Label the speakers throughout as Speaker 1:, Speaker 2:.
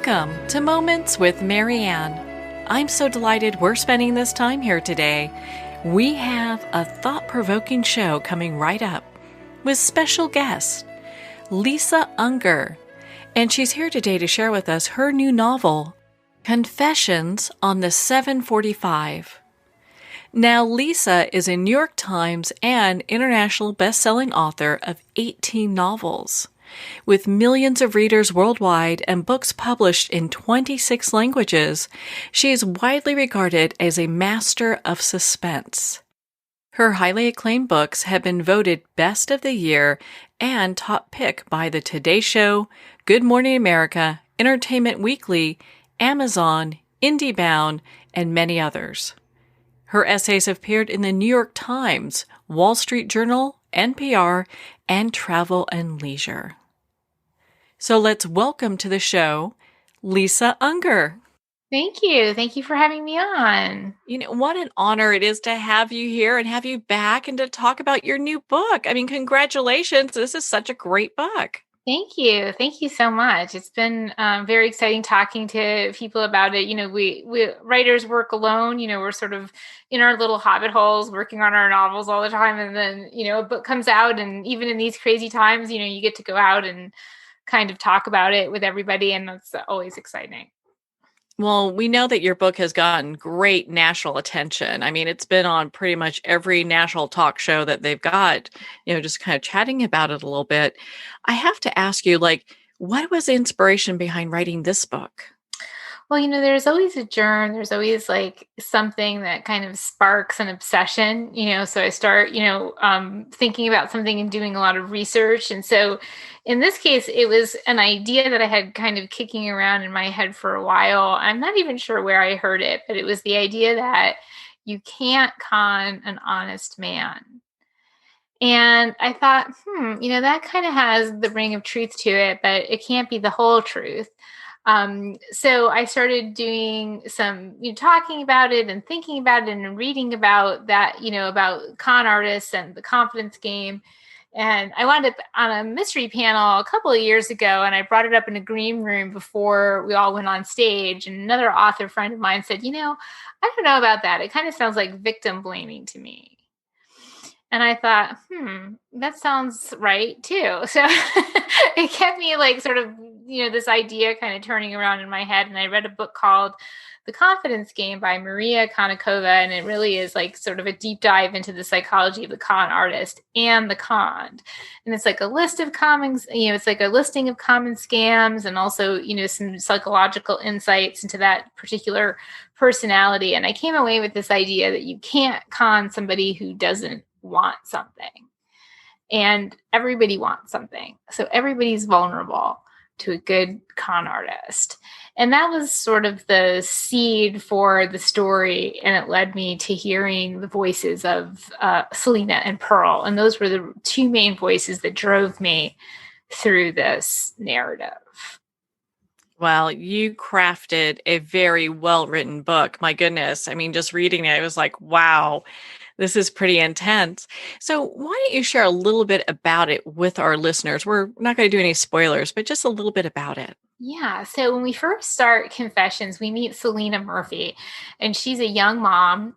Speaker 1: Welcome to Moments with Marianne. I'm so delighted we're spending this time here today. We have a thought-provoking show coming right up with special guest, Lisa Unger. And she's here today to share with us her new novel, Confessions on the 745. Now, Lisa is a New York Times and international best-selling author of 18 novels. With millions of readers worldwide and books published in 26 languages, she is widely regarded as a master of suspense. Her highly acclaimed books have been voted Best of the Year and top pick by The Today Show, Good Morning America, Entertainment Weekly, Amazon, IndieBound, and many others. Her essays have appeared in the New York Times, Wall Street Journal, NPR, and Travel and Leisure. So let's welcome to the show, Lisa Unger.
Speaker 2: Thank you. Thank you for having me on.
Speaker 1: You know, what an honor it is to have you here and have you back and to talk about your new book. I mean, congratulations. This is such a great book.
Speaker 2: Thank you. Thank you so much. It's been very exciting talking to people about it. You know, we writers work alone. You know, we're sort of in our little hobbit holes working on our novels all the time. And then, you know, a book comes out, and even in these crazy times, you know, you get to go out and kind of talk about it with everybody. And that's always exciting.
Speaker 1: Well, we know that your book has gotten great national attention. I mean, it's been on pretty much every national talk show that they've got, you know, just kind of chatting about it a little bit. I have to ask you, what was the inspiration behind writing this book?
Speaker 2: Well, you know, there's always a germ. There's always like something that kind of sparks an obsession, you know, so I start, thinking about something and doing a lot of research. And so in this case, it was an idea that I had kind of kicking around in my head for a while. I'm not even sure where I heard it, but it was the idea that you can't con an honest man. And I thought, that kind of has the ring of truth to it, but it can't be the whole truth. So I started doing some, talking about it and thinking about it and reading about that, about con artists and the confidence game. And I wound up on a mystery panel a couple of years ago, and I brought it up in a green room before we all went on stage. And another author friend of mine said, I don't know about that. It kind of sounds like victim blaming to me. And I thought, that sounds right too. So it kept me this idea kind of turning around in my head. And I read a book called The Confidence Game by Maria Konnikova. And it really is like sort of a deep dive into the psychology of the con artist and the conned. And it's like a list of it's like a listing of common scams and also, some psychological insights into that particular personality. And I came away with this idea that you can't con somebody who doesn't want something, and everybody wants something, so everybody's vulnerable to a good con artist. And that was sort of the seed for the story, and it led me to hearing the voices of Selena and Pearl, and those were the two main voices that drove me through this narrative.
Speaker 1: Well, you crafted a very well-written book. My goodness. I mean, just reading it, it was like, wow, this is pretty intense. So why don't you share a little bit about it with our listeners? We're not going to do any spoilers, but just a little bit about it.
Speaker 2: Yeah. So when we first start Confessions, we meet Selena Murphy, and she's a young mom.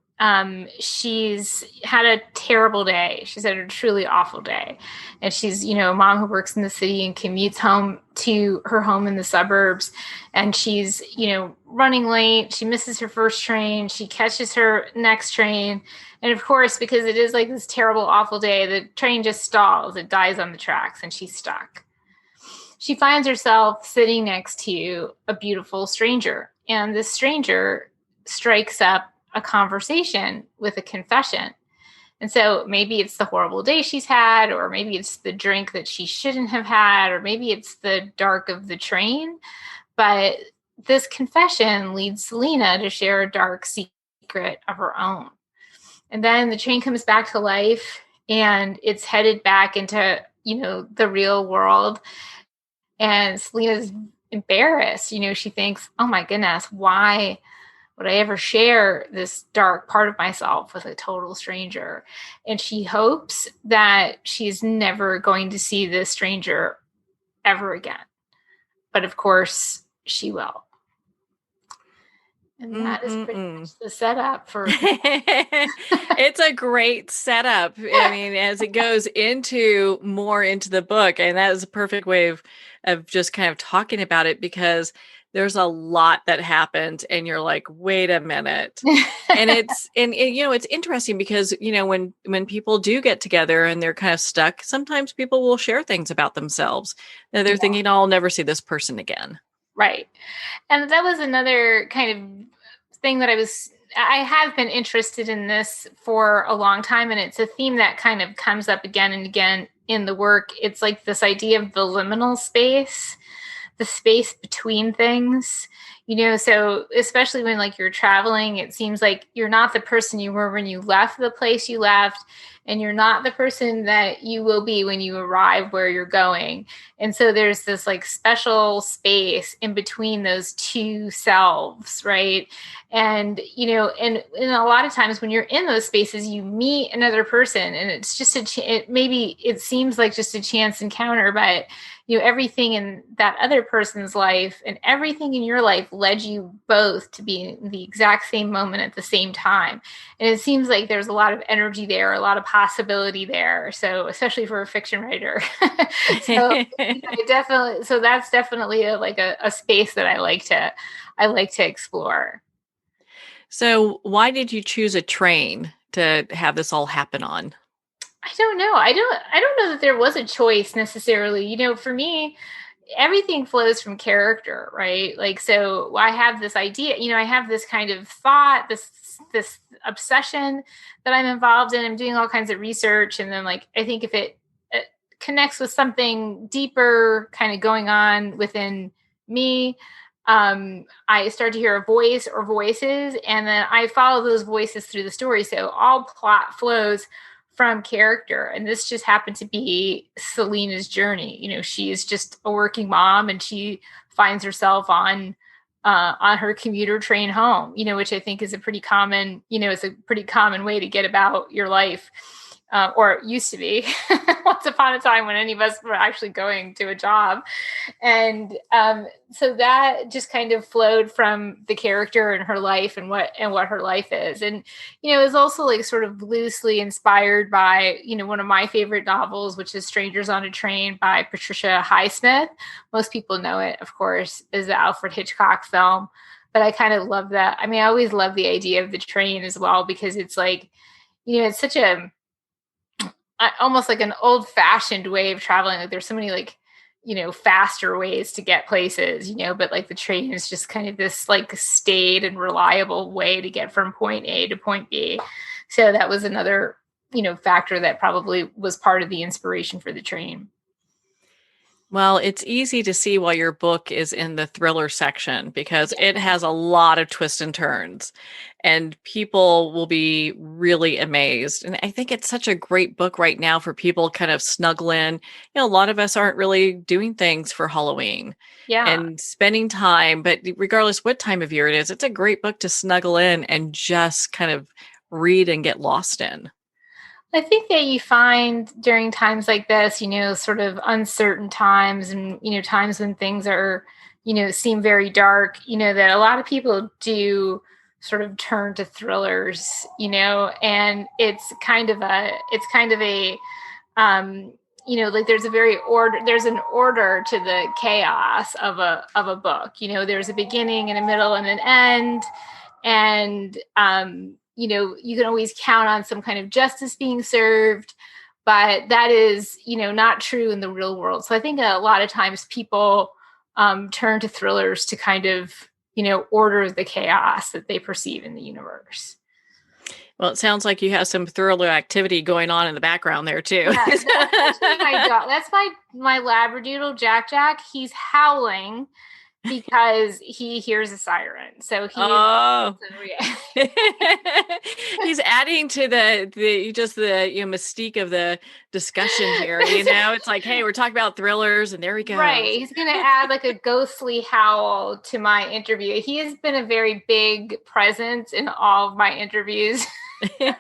Speaker 2: She's had a terrible day. She's had a truly awful day. And she's, a mom who works in the city and commutes home to her home in the suburbs. And she's, running late. She misses her first train. She catches her next train. And of course, because it is like this terrible, awful day, the train just stalls. It dies on the tracks and she's stuck. She finds herself sitting next to a beautiful stranger. And this stranger strikes up a conversation with a confession. And so maybe it's the horrible day she's had, or maybe it's the drink that she shouldn't have had, or maybe it's the dark of the train. But this confession leads Selena to share a dark secret of her own. And then the train comes back to life, and it's headed back into, the real world. And Selena's embarrassed. She thinks, oh my goodness, why would I ever share this dark part of myself with a total stranger? And she hopes that she's never going to see this stranger ever again. But of course, she will. And that is pretty
Speaker 1: Mm-mm-mm.
Speaker 2: much the setup for.
Speaker 1: It's a great setup. I mean, as it goes more into the book, and that is a perfect way of just kind of talking about it because there's a lot that happens and you're like, wait a minute. And it's interesting because, when people do get together and they're kind of stuck, sometimes people will share things about themselves that they're
Speaker 2: Yeah,
Speaker 1: thinking, oh, I'll never see this person again.
Speaker 2: right. And that was another kind of thing that I have been interested in this for a long time. And it's a theme that kind of comes up again and again in the work. It's like this idea of the liminal space, the space between things. So especially when like you're traveling, it seems like you're not the person you were when you left the place you left, and you're not the person that you will be when you arrive where you're going. And so there's this like special space in between those two selves, right? And a lot of times when you're in those spaces, you meet another person, and it's just maybe it seems like just a chance encounter, but everything in that other person's life and everything in your life led you both to be in the exact same moment at the same time. And it seems like there's a lot of energy there, a lot of possibility there. So especially for a fiction writer. So that's definitely a space that I like to explore.
Speaker 1: So, why did you choose a train to have this all happen on?
Speaker 2: I don't know. I don't know that there was a choice necessarily. For me, everything flows from character, right? Like, so I have this idea, I have this kind of thought, this obsession that I'm involved in. I'm doing all kinds of research, and then like I think if it connects with something deeper kind of going on within me, I start to hear a voice or voices, and then I follow those voices through the story. So all plot flows from character. And this just happened to be Selena's journey. She is just a working mom, and she finds herself on her commuter train home, which I think is a pretty common, it's a pretty common way to get about your life. Or it used to be once upon a time when any of us were actually going to a job. And so that just kind of flowed from the character and her life and what her life is. And, it was also like sort of loosely inspired by, one of my favorite novels, which is Strangers on a Train by Patricia Highsmith. Most people know it, of course, is the Alfred Hitchcock film. But I kind of love that. I mean, I always love the idea of the train as well, because it's like, it's such almost like an old fashioned way of traveling. Like there's so many like, faster ways to get places, but like the train is just kind of this like staid and reliable way to get from point A to point B. So that was another, factor that probably was part of the inspiration for the train.
Speaker 1: Well, it's easy to see why your book is in the thriller section because it has a lot of twists and turns, and people will be really amazed. And I think it's such a great book right now for people kind of snuggle in. A lot of us aren't really doing things for Halloween
Speaker 2: Yeah.
Speaker 1: and spending time, but regardless what time of year it is, it's a great book to snuggle in and just kind of read and get lost in.
Speaker 2: I think that you find during times like this, sort of uncertain times, and, times when things are, seem very dark, that a lot of people do sort of turn to thrillers, and um, like there's an order to the chaos of a book. There's a beginning and a middle and an end. And you can always count on some kind of justice being served, but that is not true in the real world. So I think a lot of times people turn to thrillers to kind of order the chaos that they perceive in the universe.
Speaker 1: Well, it sounds like you have some thriller activity going on in the background there too.
Speaker 2: Yeah, that's my dog. That's my Labradoodle Jack. He's howling because he hears a siren. So
Speaker 1: Oh, he's adding to the mystique of the discussion here. It's like, hey, we're talking about thrillers, and there we go.
Speaker 2: Right, he's going to add like a ghostly howl to my interview. He has been a very big presence in all of my interviews. He's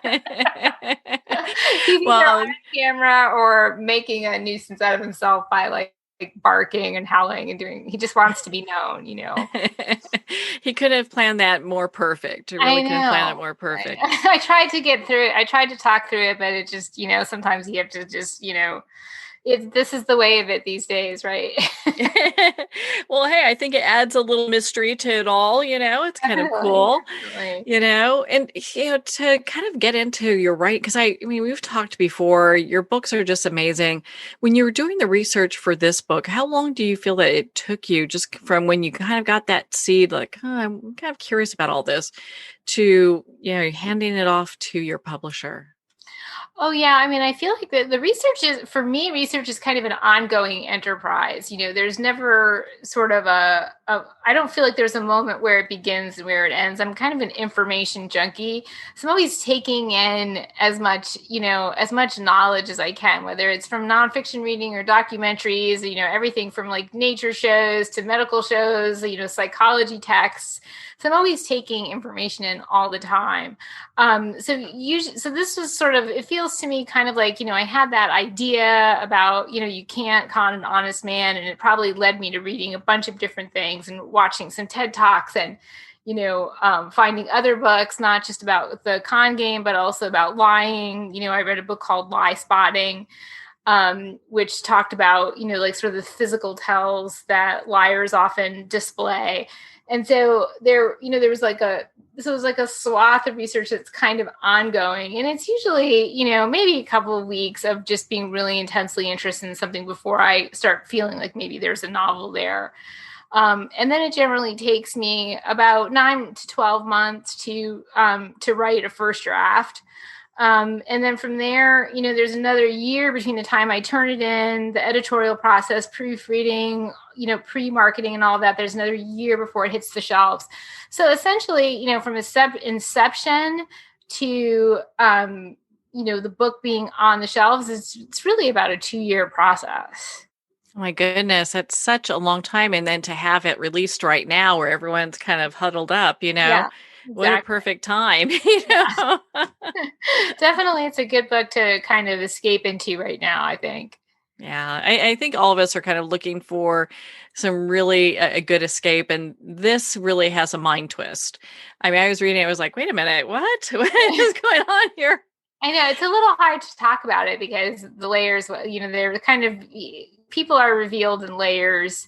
Speaker 2: either on camera or making a nuisance out of himself by like barking and howling and he just wants to be known,
Speaker 1: He could have planned that more perfect. He
Speaker 2: I
Speaker 1: really could have planned it
Speaker 2: know.
Speaker 1: more perfect.
Speaker 2: I tried to get through it. I tried to talk through it, but it just, sometimes you have to just, this is the way of it these days, right?
Speaker 1: Well, hey, I think it adds a little mystery to it all, it's kind of
Speaker 2: Definitely,
Speaker 1: cool,
Speaker 2: definitely.
Speaker 1: and to kind of get into your right, because I mean, we've talked before, your books are just amazing. When you were doing the research for this book, how long do you feel that it took you just from when you kind of got that seed, like, I'm kind of curious about all this, to, handing it off to your publisher?
Speaker 2: Oh yeah, I mean, I feel like the research is for me. Research is kind of an ongoing enterprise. There's never sort of I don't feel like there's a moment where it begins and where it ends. I'm kind of an information junkie, so I'm always taking in as much knowledge as I can, whether it's from nonfiction reading or documentaries. Everything from like nature shows to medical shows. Psychology texts. So I'm always taking information in all the time. So this was sort of, it feels to me kind of like, I had that idea about, you can't con an honest man. And it probably led me to reading a bunch of different things and watching some TED Talks and, finding other books, not just about the con game, but also about lying. I read a book called Lie Spotting, which talked about, like sort of the physical tells that liars often display. And so there was like a swath of research that's kind of ongoing. And it's usually, maybe a couple of weeks of just being really intensely interested in something before I start feeling like maybe there's a novel there. And then it generally takes me about 9 to 12 months to write a first draft. And then from there, there's another year between the time I turn it in, the editorial process, proofreading, pre-marketing and all that. There's another year before it hits the shelves. So essentially, from inception to, the book being on the shelves, it's really about a 2-year process.
Speaker 1: Oh my goodness, that's such a long time. And then to have it released right now where everyone's kind of huddled up,
Speaker 2: Yeah,
Speaker 1: what a
Speaker 2: exactly.
Speaker 1: perfect time,
Speaker 2: Yeah. Definitely, it's a good book to kind of escape into right now, I think.
Speaker 1: Yeah, I think all of us are kind of looking for some really a good escape, and this really has a mind twist. I mean, I was reading it, I was like, wait a minute, what? What is going on here?
Speaker 2: I know it's a little hard to talk about it because the layers, they're kind of, people are revealed in layers,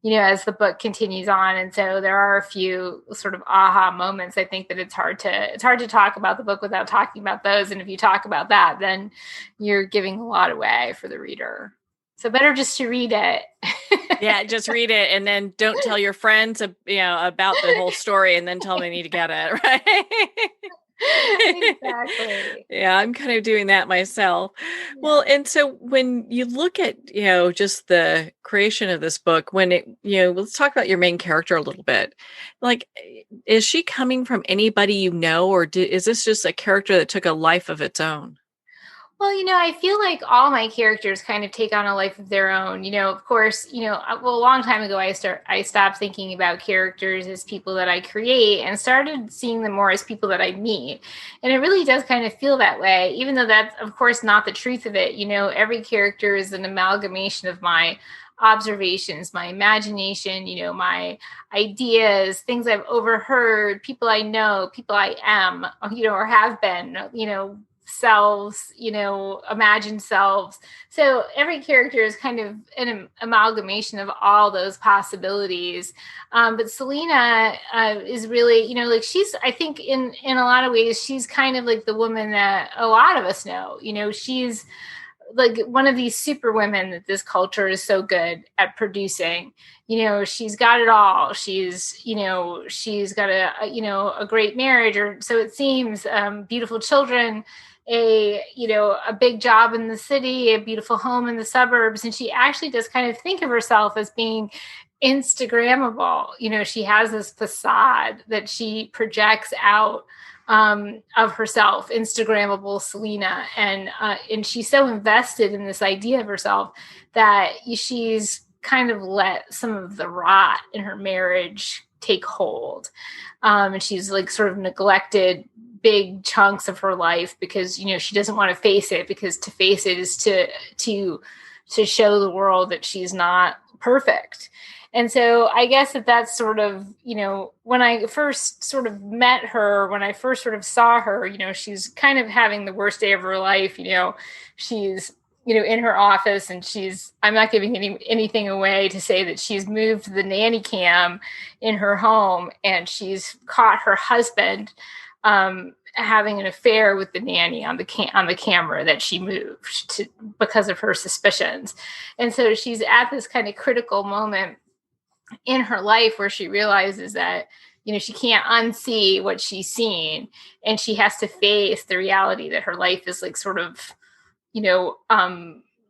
Speaker 2: as the book continues on. And so there are a few sort of aha moments. I think that it's hard to talk about the book without talking about those. And if you talk about that, then you're giving a lot away for the reader. So better just to read it.
Speaker 1: Yeah, just read it and then don't tell your friends, about the whole story, and then tell them they need to get it, right?
Speaker 2: Exactly.
Speaker 1: Yeah, I'm kind of doing that myself. Well,
Speaker 2: Yeah.
Speaker 1: and so when you look at, just the creation of this book, when let's talk about your main character a little bit. Like, is she coming from anybody or is this just a character that took a life of its own?
Speaker 2: Well, I feel like all my characters kind of take on a life of their own. Of course, a long time ago, I stopped thinking about characters as people that I create and started seeing them more as people that I meet. And it really does kind of feel that way, even though that's, of course, not the truth of it. Every character is an amalgamation of my observations, my imagination, my ideas, things I've overheard, people I know, people I am, or have been, selves, imagined selves. So every character is kind of an amalgamation of all those possibilities. But Selena is really, like I think in a lot of ways, she's kind of like the woman that a lot of us know. She's like one of these super women that this culture is so good at producing. She's got it all. She's got a great marriage, or so it seems, beautiful children, a big job in the city, a beautiful home in the suburbs. And she actually does kind of think of herself as being Instagrammable. She has this facade that she projects out of herself, Instagrammable Selena, and she's so invested in this idea of herself that she's kind of let some of the rot in her marriage take hold, and she's like sort of neglected big chunks of her life because she doesn't want to face it, because to face it is to to show the world that she's not perfect. And so I guess that's sort of, when I first sort of met her, when I first sort of saw her, she's kind of having the worst day of her life. She's, in her office, and I'm not giving anything away to say that she's moved the nanny cam in her home, and she's caught her husband having an affair with the nanny on the camera that she moved to because of her suspicions. And so she's at this kind of critical moment in her life where she realizes that, she can't unsee what she's seen, and she has to face the reality that her life is like sort of,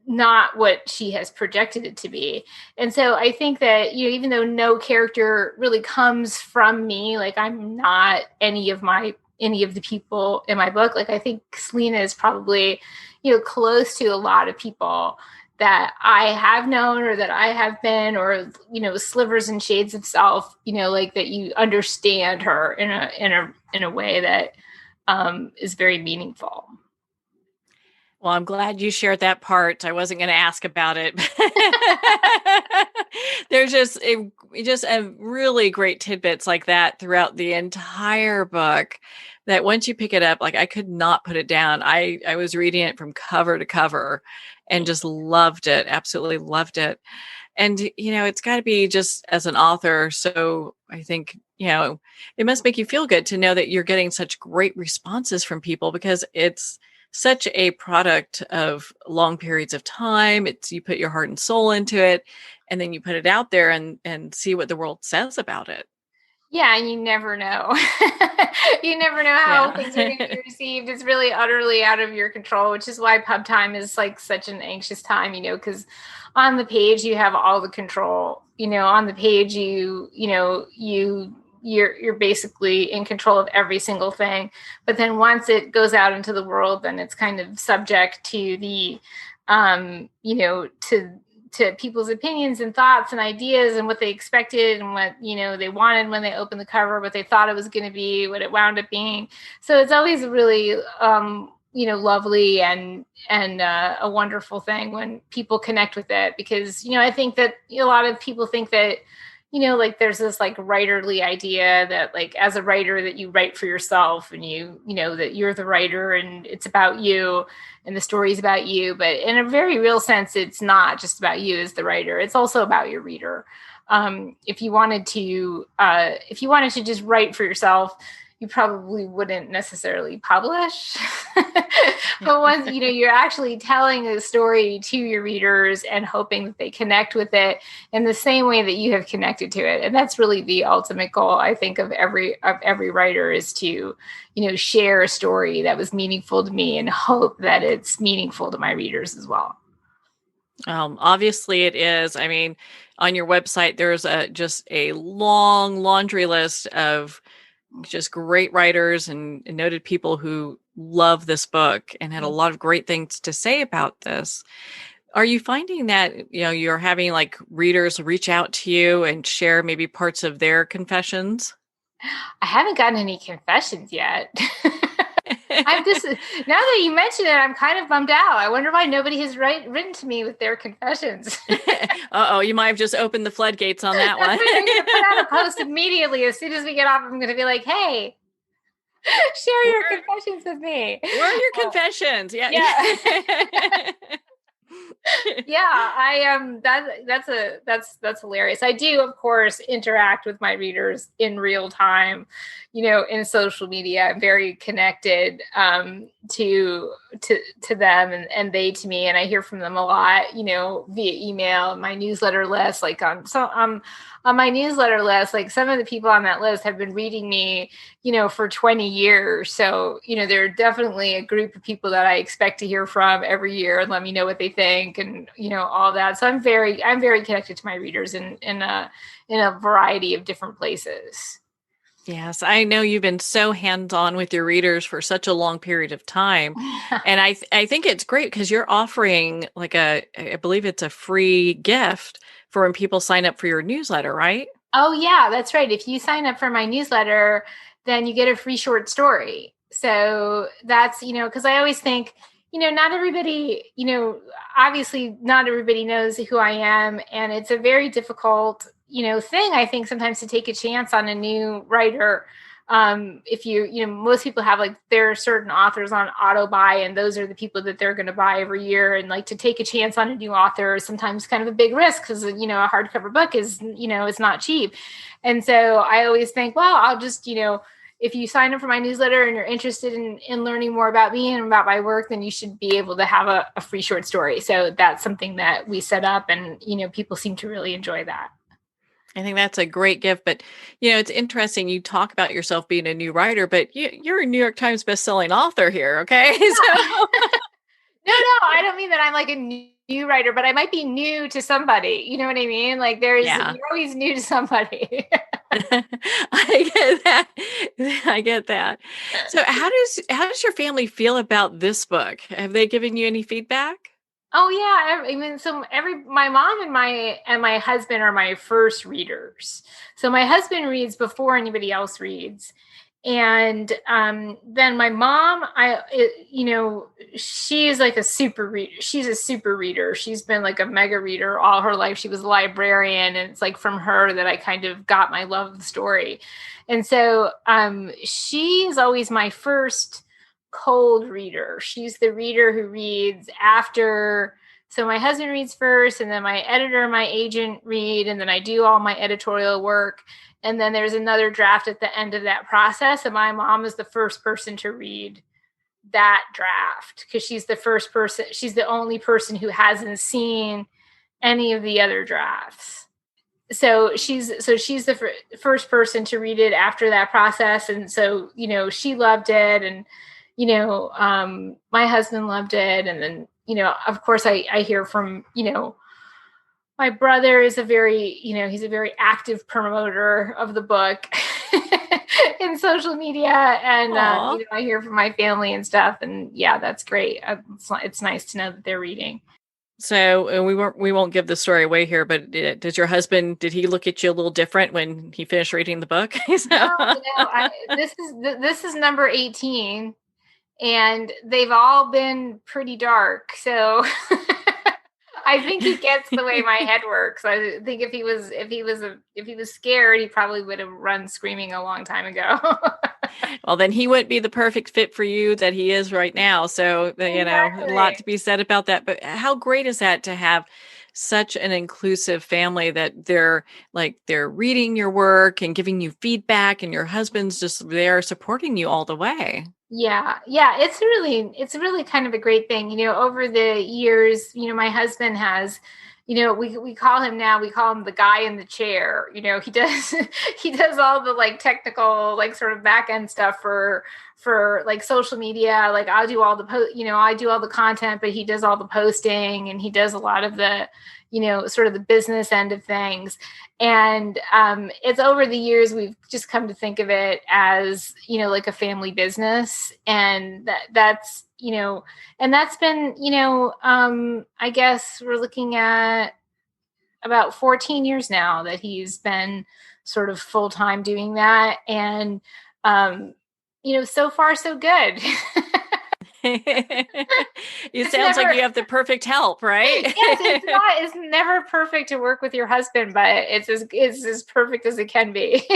Speaker 2: not what she has projected it to be. And so I think that, even though no character really comes from me, like I'm not any of the people in my book, like I think Selena is probably, close to a lot of people that I have known or that I have been, or, slivers and shades of self, like that you understand her in a way that is very meaningful.
Speaker 1: Well, I'm glad you shared that part. I wasn't going to ask about it. There's just a really great tidbits like that throughout the entire book, that once you pick it up, like I could not put it down. I was reading it from cover to cover and just loved it. Absolutely loved it. And, it's got to be just as an author. So I think, it must make you feel good to know that you're getting such great responses from people, because it's such a product of long periods of time. You put your heart and soul into it, and then you put it out there and see what the world says about it.
Speaker 2: Yeah, and you never know. You never know how things are going to be received. It's really utterly out of your control, which is why pub time is like such an anxious time, because on the page you have all the control. On the page you're basically in control of every single thing. But then once it goes out into the world, then it's kind of subject to the to people's opinions and thoughts and ideas and what they expected and what, they wanted when they opened the cover, what they thought it was going to be, what it wound up being. So it's always really, lovely and a wonderful thing when people connect with it, because, I think that a lot of people think that, like there's this like writerly idea that like as a writer that you write for yourself, and that you're the writer and it's about you and the story's about you. But in a very real sense, it's not just about you as the writer. It's also about your reader. If you wanted to just write for yourself, you probably wouldn't necessarily publish. But once, you're actually telling a story to your readers and hoping that they connect with it in the same way that you have connected to it. And that's really the ultimate goal, I think, of every writer, is to, share a story that was meaningful to me and hope that it's meaningful to my readers as well.
Speaker 1: Obviously it is. I mean, on your website, there's just a long laundry list of just great writers and noted people who love this book and had a lot of great things to say about this. Are you finding that, you're having like readers reach out to you and share maybe parts of their confessions?
Speaker 2: I haven't gotten any confessions yet. I'm just, now that you mention it, I'm kind of bummed out. I wonder why nobody has written to me with their confessions.
Speaker 1: You might have just opened the floodgates on that one.
Speaker 2: I'm going to put out a post immediately. As soon as we get off, I'm going to be like, hey, share your confessions with me.
Speaker 1: Where are your confessions? Yeah.
Speaker 2: Yeah, that's hilarious. I do, of course, interact with my readers in real time, in social media. I'm very connected to them and they to me, and I hear from them a lot, via email, my newsletter list. Like on my newsletter list, like some of the people on that list have been reading me, for 20 years. So, there are definitely a group of people that I expect to hear from every year and let me know what they think and, all that. So I'm very connected to my readers in a variety of different places.
Speaker 1: Yes, I know you've been so hands-on with your readers for such a long period of time. And I think it's great because you're offering like I believe it's a free gift for when people sign up for your newsletter, right?
Speaker 2: Oh, yeah, that's right. If you sign up for my newsletter, then you get a free short story. So that's, because I always think, not everybody, obviously not everybody knows who I am. And it's a very difficult, thing, I think, sometimes to take a chance on a new writer. If most people have like there are certain authors on auto buy, and those are the people that they're going to buy every year. And like to take a chance on a new author is sometimes kind of a big risk because, a hardcover book is, it's not cheap. And so I always think, well, I'll just, if you sign up for my newsletter and you're interested in learning more about me and about my work, then you should be able to have a free short story. So that's something that we set up, and, people seem to really enjoy that.
Speaker 1: I think that's a great gift. But, it's interesting. You talk about yourself being a new writer, but you're a New York Times bestselling author here. Okay. So
Speaker 2: No, I don't mean that I'm like a new writer, but I might be new to somebody. You know what I mean? Like
Speaker 1: yeah.
Speaker 2: you're always new to somebody.
Speaker 1: I get that. I get that. So how does your family feel about this book? Have they given you any feedback?
Speaker 2: Oh yeah, I mean, so my mom and my husband are my first readers. So my husband reads before anybody else reads, and then my mom, she's like a super reader. She's a super reader. She's been like a mega reader all her life. She was a librarian, and it's like from her that I kind of got my love of the story. And so she is always my first cold reader. She's the reader who reads after. So my husband reads first, and then my editor, my agent read, and then I do all my editorial work. And then there's another draft at the end of that process. And my mom is the first person to read that draft because she's the first person. She's the only person who hasn't seen any of the other drafts. So she's the first person to read it after that process. And so, she loved it. And, my husband loved it. And then, of course I hear from, my brother is he's a very active promoter of the book in social media. And, I hear from my family and stuff. And yeah, that's great. It's nice to know that they're reading.
Speaker 1: So we won't give the story away here, but did your husband, did he look at you a little different when he finished reading the book?
Speaker 2: No, this is number 18, and they've all been pretty dark. So I think he gets the way my head works. I think if he was scared, he probably would have run screaming a long time ago.
Speaker 1: Well, then he wouldn't be the perfect fit for you that he is right now. So,
Speaker 2: Exactly.
Speaker 1: a lot to be said about that. But how great is that to have such an inclusive family that they're reading your work and giving you feedback, and your husband's just there supporting you all the way.
Speaker 2: Yeah. It's really kind of a great thing. Over the years, my husband has, we call him the guy in the chair. He does, he does all the like technical, like sort of back end stuff for like social media. Like I'll do all the I do all the content, but he does all the posting, and he does a lot of the, sort of the business end of things. And it's over the years, we've just come to think of it as, like a family business. And that's been, I guess we're looking at about 14 years now that he's been sort of full-time doing that. And, so far so good.
Speaker 1: It sounds like you have the perfect help, right?
Speaker 2: Yes, it's never perfect to work with your husband, but it's as perfect as it can be.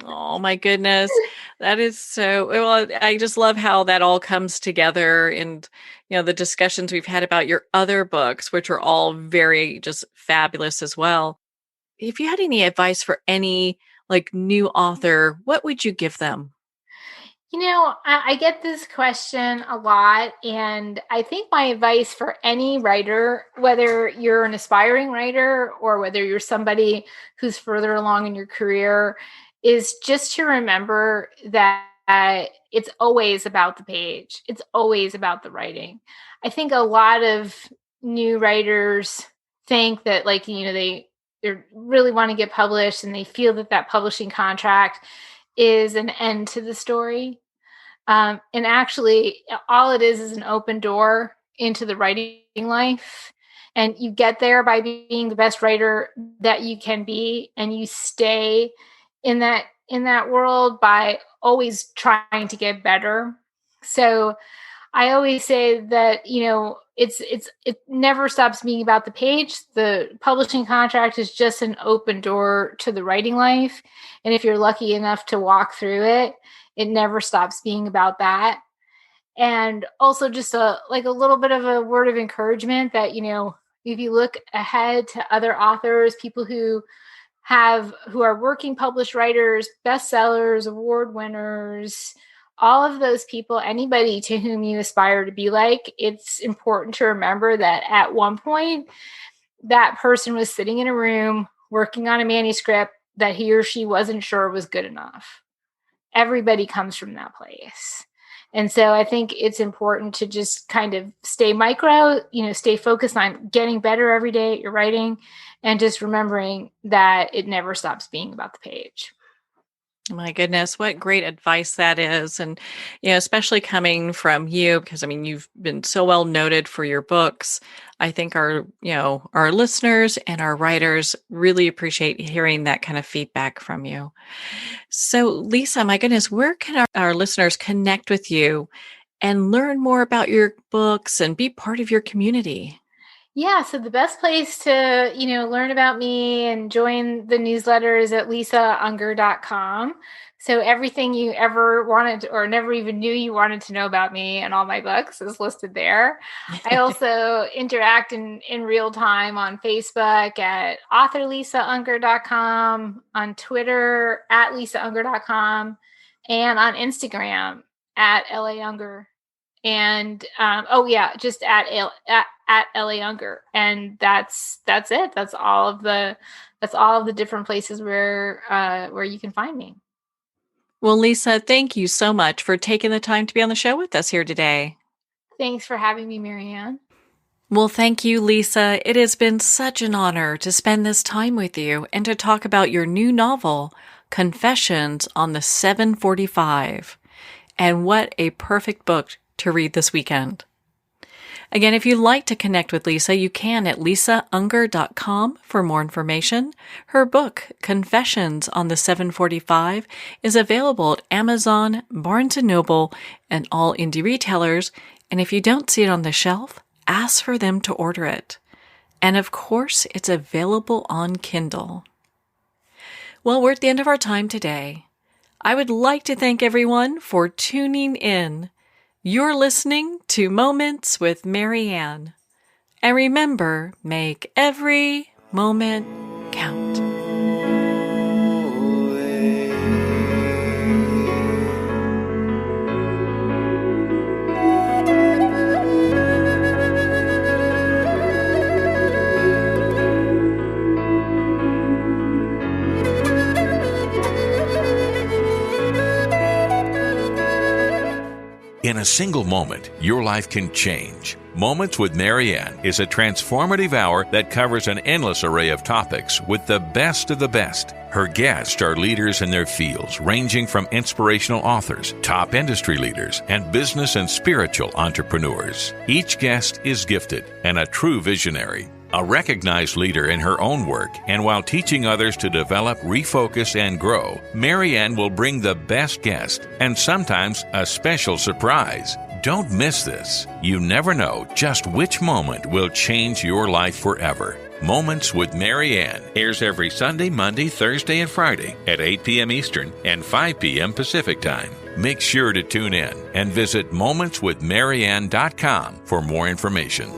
Speaker 1: Oh my goodness. That is so well. I just love how that all comes together, and the discussions we've had about your other books, which are all very just fabulous as well. If you had any advice for any like new author, what would you give them?
Speaker 2: I get this question a lot, and I think my advice for any writer, whether you're an aspiring writer or whether you're somebody who's further along in your career, is just to remember that it's always about the page. It's always about the writing. I think a lot of new writers think that they really want to get published, and they feel that publishing contract is an end to the story. And actually, all it is an open door into the writing life. And you get there by being the best writer that you can be, and you stay in that world by always trying to get better. So I always say that, it never stops being about the page. The publishing contract is just an open door to the writing life. And if you're lucky enough to walk through it, it never stops being about that. And also just a little bit of a word of encouragement that, if you look ahead to other authors, people who are working published writers, bestsellers, award winners, all of those people, anybody to whom you aspire to be like, it's important to remember that at one point, that person was sitting in a room working on a manuscript that he or she wasn't sure was good enough. Everybody comes from that place. And so I think it's important to just kind of stay micro, stay focused on getting better every day at your writing, and just remembering that it never stops being about the page.
Speaker 1: My goodness, what great advice that is. And, especially coming from you, because you've been so well noted for your books. I think our listeners and our writers really appreciate hearing that kind of feedback from you. So, Lisa, my goodness, where can our listeners connect with you and learn more about your books and be part of your community?
Speaker 2: Yeah, so the best place to, learn about me and join the newsletter is at lisaunger.com. So everything you ever wanted or never even knew you wanted to know about me and all my books is listed there. I also interact in real time on Facebook at authorlisaunger.com, on Twitter at lisaunger.com, and on Instagram at LA And just at LA Unger, and that's it. That's all of the different places where you can find me.
Speaker 1: Well, Lisa, thank you so much for taking the time to be on the show with us here today.
Speaker 2: Thanks for having me, Marianne.
Speaker 1: Well, thank you, Lisa. It has been such an honor to spend this time with you and to talk about your new novel, Confessions on the 745. And what a perfect book to read this weekend. Again, if you'd like to connect with Lisa, you can at lisaunger.com for more information. Her book, Confessions on the 745, is available at Amazon, Barnes & Noble, and all indie retailers. And if you don't see it on the shelf, ask for them to order it. And of course, it's available on Kindle. Well, we're at the end of our time today. I would like to thank everyone for tuning in. You're listening to Moments with Marianne. And remember, make every moment count.
Speaker 3: In a single moment, your life can change. Moments with Marianne is a transformative hour that covers an endless array of topics with the best of the best. Her guests are leaders in their fields, ranging from inspirational authors, top industry leaders, and business and spiritual entrepreneurs. Each guest is gifted and a true visionary. A recognized leader in her own work, and while teaching others to develop, refocus, and grow, Marianne will bring the best guest and sometimes a special surprise. Don't miss this. You never know just which moment will change your life forever. Moments with Marianne airs every Sunday, Monday, Thursday, and Friday at 8 p.m. Eastern and 5 p.m. Pacific Time. Make sure to tune in and visit momentswithmarianne.com for more information.